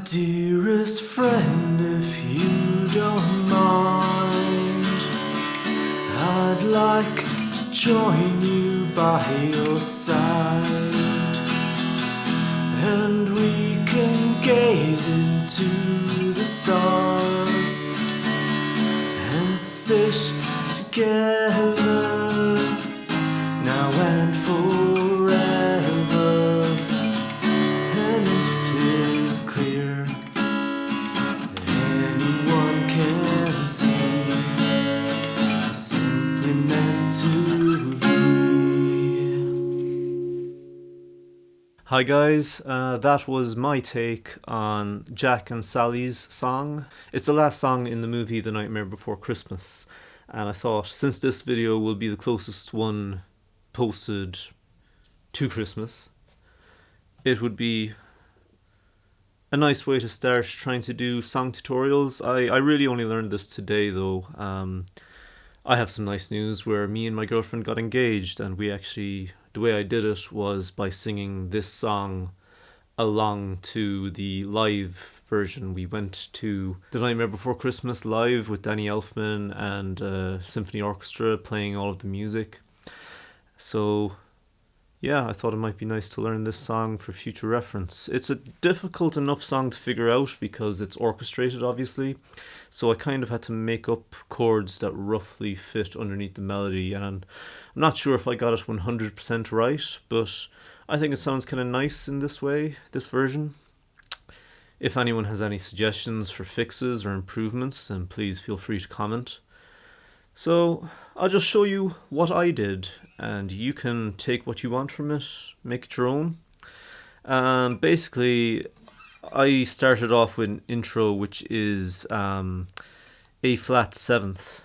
Dearest friend, if you don't mind, I'd like to join you by your side, and we can gaze into the stars and sit together now and forever. And it is clear anyone can see, simply meant to be. Hi guys, that was my take on Jack and Sally's song. It's the last song in the movie The Nightmare Before Christmas, and I thought since this video will be the closest one posted to Christmas, it would be a nice way to start trying to do song tutorials. I really only learned this today though. I have some nice news where me and my girlfriend got engaged, and we actually, the way I did it was by singing this song along to the live version. We went to The Nightmare Before Christmas live with Danny Elfman and symphony orchestra playing all of the music. So yeah, I thought it might be nice to learn this song for future reference. It's a difficult enough song to figure out because it's orchestrated, obviously. So I kind of had to make up chords that roughly fit underneath the melody. And I'm not sure if I got it 100% right, but I think it sounds kind of nice in this way, this version. If anyone has any suggestions for fixes or improvements, then please feel free to comment. So I'll just show you what I did, and you can take what you want from it, make it your own. Basically, I started off with an intro, which is A flat 7th,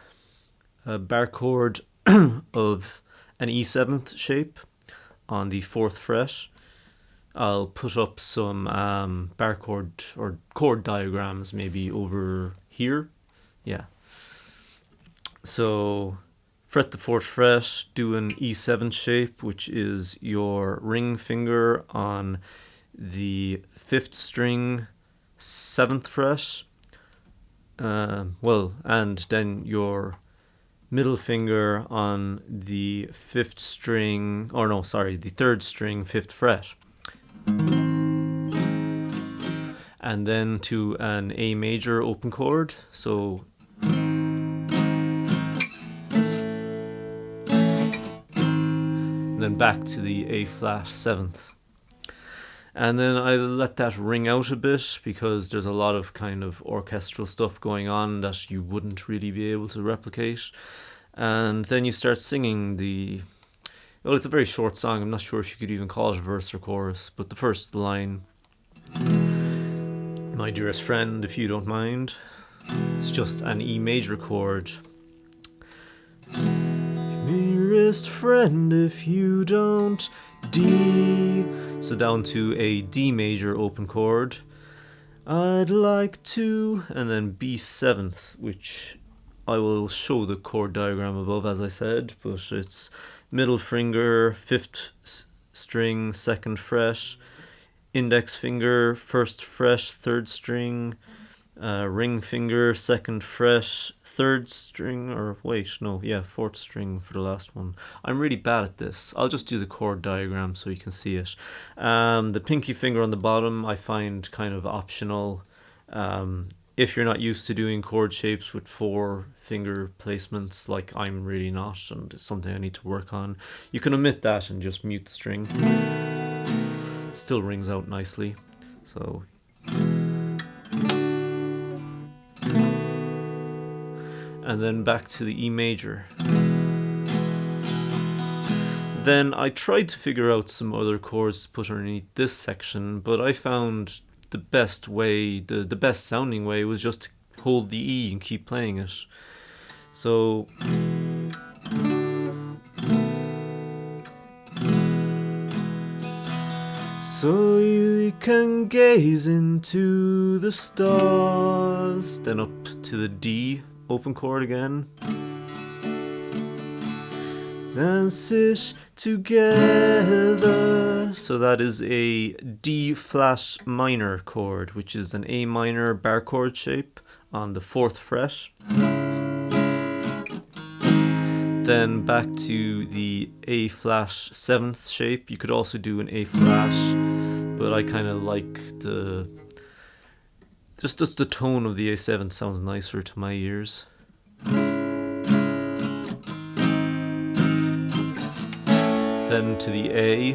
a bar chord of an E7th shape on the 4th fret. I'll put up some bar chord or chord diagrams maybe over here. Yeah. So fret the 4th fret, do an E7 shape, which is your ring finger on the 5th string, 7th fret. And then your middle finger on the 5th string, the 3rd string, 5th fret. And then to an A major open chord. So then back to the A flat 7th. And then I let that ring out a bit because there's a lot of kind of orchestral stuff going on that you wouldn't really be able to replicate. And then you start singing well, it's a very short song. I'm not sure if you could even call it a verse or chorus, but the first line, my dearest friend, if you don't mind, it's just an E major chord. Dearest friend, if you don't, D. So down to a D major open chord. I'd like to, and then B7th, which I will show the chord diagram above, as I said, but it's middle finger, 5th string, 2nd fret, index finger, 1st fret, 3rd string, ring finger, 2nd fret, 3rd string, 4th string for the last one. I'm really bad at this. I'll just do the chord diagram so you can see it. The pinky finger on the bottom I find kind of optional. If you're not used to doing chord shapes with 4 finger placements, like I'm really not, and it's something I need to work on, you can omit that and just mute the string. It still rings out nicely. So and then back to the E major. Then I tried to figure out some other chords to put underneath this section, but I found the best way, the best sounding way was just to hold the E and keep playing it. So you can gaze into the stars, then up to the D open chord again. and sit together. So that is a D flat minor chord, which is an A minor bar chord shape on the 4th fret. Then back to the A flat 7th shape. You could also do an A flat, but I kind of like the just the tone of the A7 sounds nicer to my ears. Then to the A,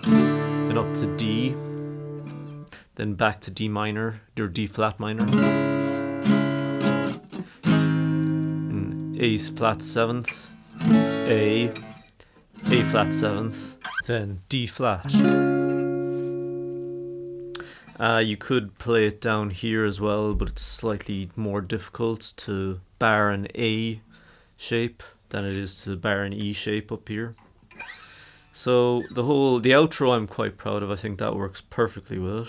then up to D, then back to D minor, or D flat minor, and A flat 7th, A flat 7th, then D flat. You could play it down here as well, but it's slightly more difficult to bar an A shape than it is to bar an E shape up here. So the outro I'm quite proud of. I think that works perfectly with it.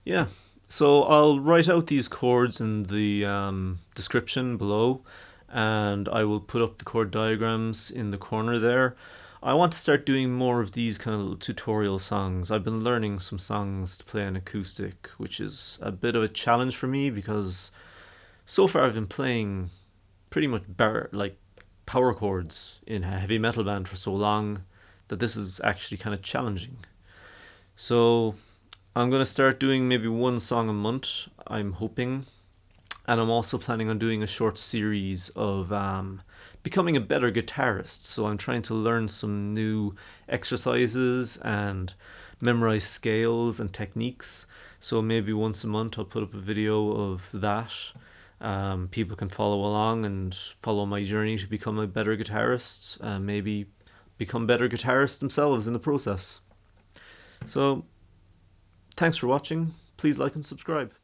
Yeah, so I'll write out these chords in the description below, and I will put up the chord diagrams in the corner there. I want to start doing more of these kind of tutorial songs. I've been learning some songs to play on acoustic, which is a bit of a challenge for me because so far I've been playing pretty much power chords in a heavy metal band for so long that this is actually kind of challenging. So I'm going to start doing maybe one song a month, I'm hoping. And I'm also planning on doing a short series of becoming a better guitarist. So I'm trying to learn some new exercises and memorize scales and techniques. So maybe once a month I'll put up a video of that. People can follow along and follow my journey to become a better guitarist, and maybe become better guitarists themselves in the process. So thanks for watching. Please like and subscribe.